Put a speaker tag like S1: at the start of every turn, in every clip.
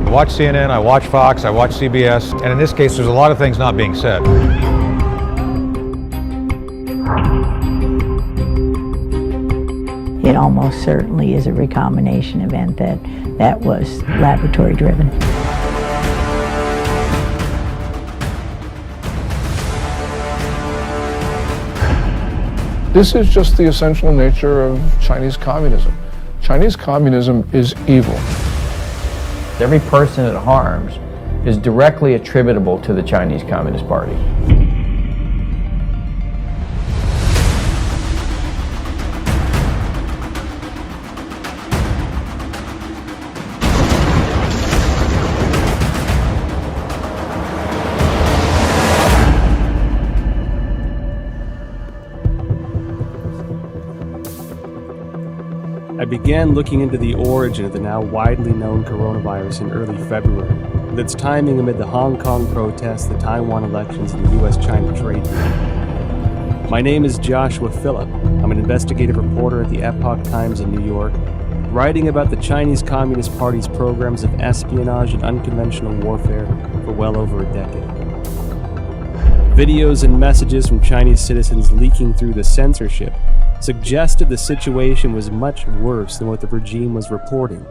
S1: I watch CNN, I watch Fox, I watch CBS, and in this case, there's a lot of things not being said.
S2: It almost certainly is a recombination event that was laboratory driven.
S3: This is just the essential nature of Chinese communism. Chinese communism is evil.
S4: Every person it harms is directly attributable to the Chinese Communist Party.
S5: I began looking into the origin of the now widely known coronavirus in early February, with its timing amid the Hong Kong protests, the Taiwan elections, and the US-China trade war. My name is Joshua Phillip. I'm an investigative reporter at the Epoch Times in New York, writing about the Chinese Communist Party's programs of espionage and unconventional warfare for well over a decade. Videos and messages from Chinese citizens leaking through the censorship suggested the situation was much worse than what the regime was reporting.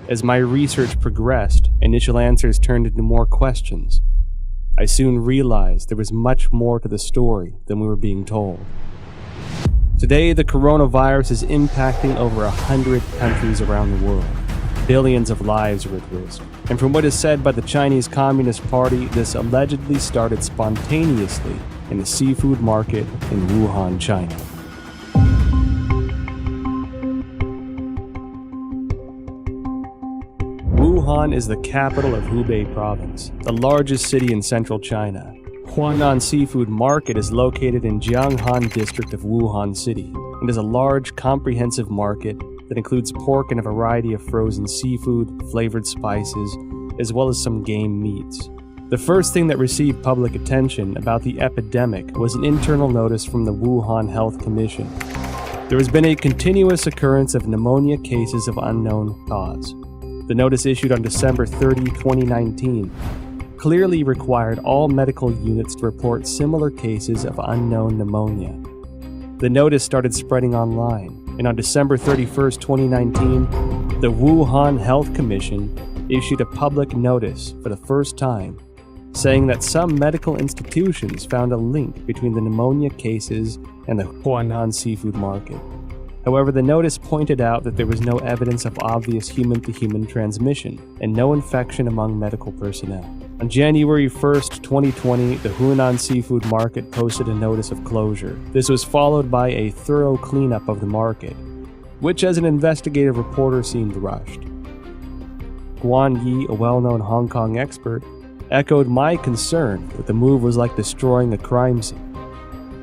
S5: As my research progressed, initial answers turned into more questions. I soon realized there was much more to the story than we were being told. Today, the coronavirus is impacting over 100 countries around the world. Billions of lives are at risk. And from what is said by the Chinese Communist Party, this allegedly started spontaneously in the seafood market in Wuhan, China. Wuhan is the capital of Hubei province, the largest city in central China. Huanan Seafood Market is located in Jianghan district of Wuhan City and is a large, comprehensive market that includes pork and a variety of frozen seafood, flavored spices, as well as some game meats. The first thing that received public attention about the epidemic was an internal notice from the Wuhan Health Commission. There has been a continuous occurrence of pneumonia cases of unknown cause. The notice issued on December 30, 2019, clearly required all medical units to report similar cases of unknown pneumonia. The notice started spreading online, and on December 31, 2019, the Wuhan Health Commission issued a public notice for the first time, saying that some medical institutions found a link between the pneumonia cases and the Huanan seafood market. However, the notice pointed out that there was no evidence of obvious human-to-human transmission and no infection among medical personnel. On January 1, 2020, the Huanan Seafood Market posted a notice of closure. This was followed by a thorough cleanup of the market, which as an investigative reporter seemed rushed. Guan Yi, a well-known Hong Kong expert, echoed my concern that the move was like destroying a crime scene.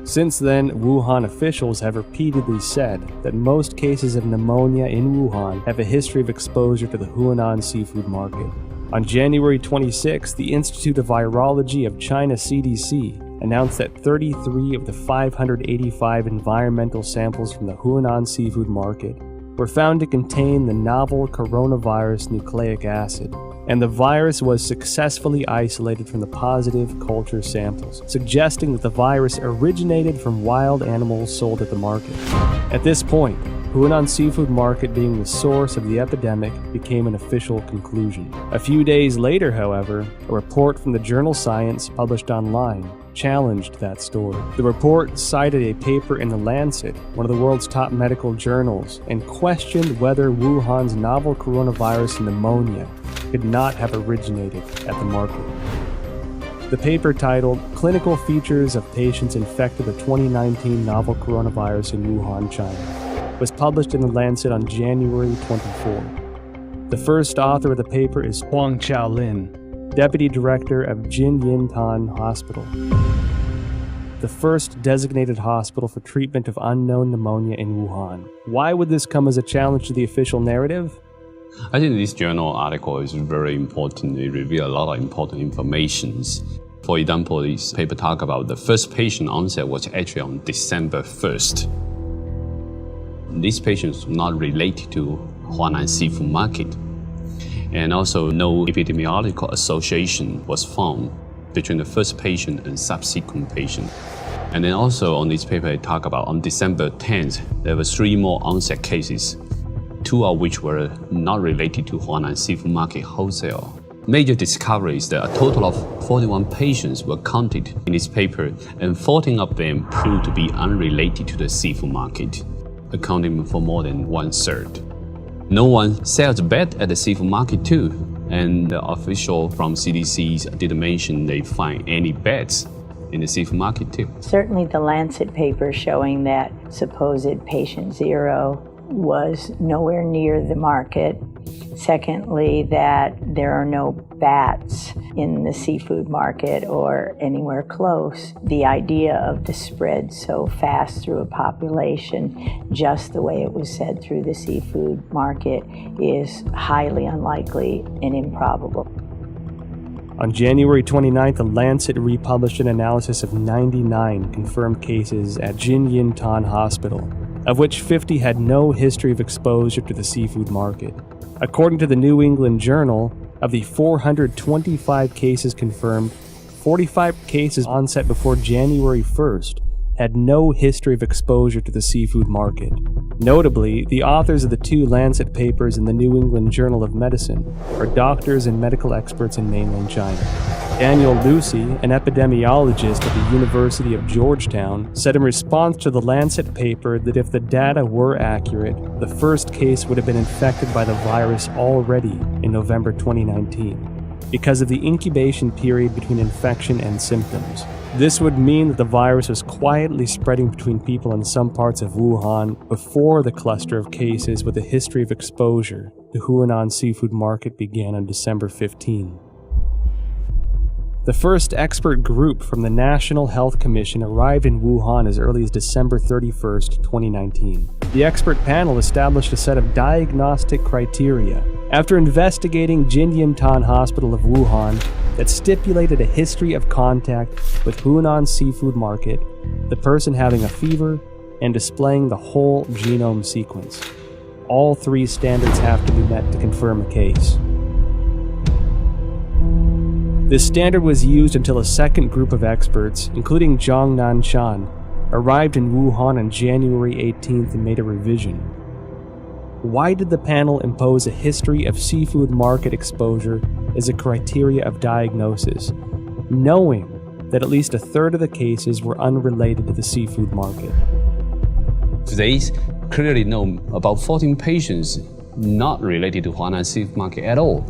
S5: Since then, Wuhan officials have repeatedly said that most cases of pneumonia in Wuhan have a history of exposure to the Huanan seafood market. On January 26, the Institute of Virology of China CDC announced that 33 of the 585 environmental samples from the Huanan seafood market were found to contain the novel coronavirus nucleic acid, and the virus was successfully isolated from the positive culture samples, suggesting that the virus originated from wild animals sold at the market. At this point, Huanan Seafood Market being the source of the epidemic became an official conclusion. A few days later, however, a report from the journal Science published online challenged that story. The report cited a paper in The Lancet, one of the world's top medical journals, and questioned whether Wuhan's novel coronavirus pneumonia could not have originated at the market. The paper, titled Clinical Features of Patients Infected with 2019 Novel Coronavirus in Wuhan, China, was published in The Lancet on January 24. The first author of the paper is Huang Chaolin, Deputy Director of Jinyintan Hospital, the first designated hospital for treatment of unknown pneumonia in Wuhan. Why would this come as a challenge to the official narrative?
S6: I think this journal article is very important. It reveals a lot of important information. For example, this paper talks about the first patient onset was actually on December 1st. These patients were not related to Huanan Seafood Market. and also no epidemiological association was found between the first patient and subsequent patient. And then also on this paper, I talk about on December 10th, there were 3 more onset cases, 2 of which were not related to Huanan Seafood Market wholesale. Major discovery is that a total of 41 patients were counted in this paper, and 14 of them proved to be unrelated to the seafood market, accounting for more than 1/3. No one sells bed at the seafood market too, and the official from CDC didn't mention they find any beds in the seafood market too.
S2: Certainly the Lancet paper showing that supposed patient 0 was nowhere near the market. Secondly, that there are no bats in the seafood market or anywhere close. The idea of the spread so fast through a population, just the way it was said through the seafood market, is highly unlikely and improbable.
S5: On January 29th, The Lancet republished an analysis of 99 confirmed cases at Jinyintan Hospital, of which 50 had no history of exposure to the seafood market. According to the New England Journal, of the 425 cases confirmed, 45 cases onset before January 1st had no history of exposure to the seafood market. Notably, the authors of the 2 Lancet papers in the New England Journal of Medicine are doctors and medical experts in mainland China. Daniel Lucy, an epidemiologist at the University of Georgetown, said in response to the Lancet paper that if the data were accurate, the first case would have been infected by the virus already in November 2019, because of the incubation period between infection and symptoms. This would mean that the virus was quietly spreading between people in some parts of Wuhan before the cluster of cases with a history of exposure to Huanan Seafood Market began on December 15. The first expert group from the National Health Commission arrived in Wuhan as early as December 31st, 2019. The expert panel established a set of diagnostic criteria after investigating Jinyintan Hospital of Wuhan that stipulated a history of contact with Huanan Seafood Market, the person having a fever, and displaying the whole genome sequence. All 3 standards have to be met to confirm a case. This standard was used until a second group of experts, including Zhang Nanshan, arrived in Wuhan on January 18th and made a revision. Why did the panel impose a history of seafood market exposure as a criteria of diagnosis, knowing that at least 1/3 of the cases were unrelated to the seafood market?
S6: They clearly know about 14 patients not related to Huanan Seafood Market at all.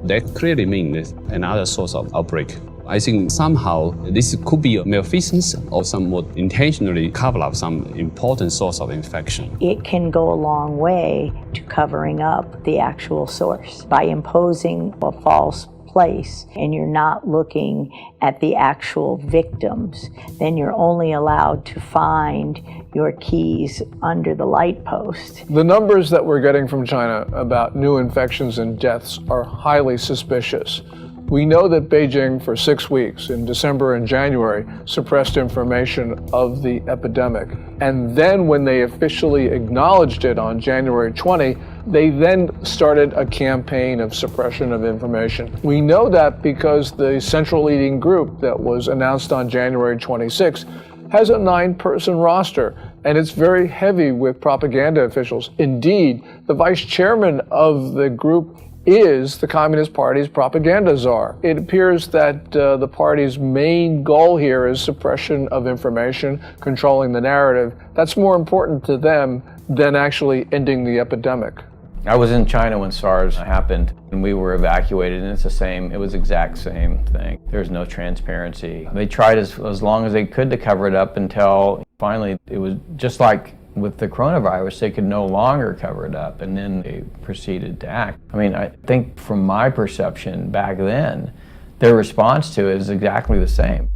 S6: That clearly means another source of outbreak. I think somehow this could be a malfeasance or somewhat intentionally cover up some important source of infection.
S2: It can go a long way to covering up the actual source by imposing a false place and you're not looking at the actual victims. Then you're only allowed to find your keys under the light post.
S3: The numbers that we're getting from China about new infections and deaths are highly suspicious. We know that Beijing, for 6 weeks in December and January, suppressed information of the epidemic. And then when they officially acknowledged it on January 20, they then started a campaign of suppression of information. We know that because the central leading group that was announced on January 26 has a 9-person roster, and it's very heavy with propaganda officials. Indeed, the vice chairman of the group is the Communist Party's propaganda czar. It appears that the party's main goal here is suppression of information, controlling the narrative. That's more important to them than actually ending the epidemic.
S4: I was in China when SARS happened, and we were evacuated, and it was the exact same thing. There's no transparency. They tried as long as they could to cover it up until finally it was just like with the coronavirus, they could no longer cover it up, and then they proceeded to act. I mean, I think from my perception back then, their response to it is exactly the same.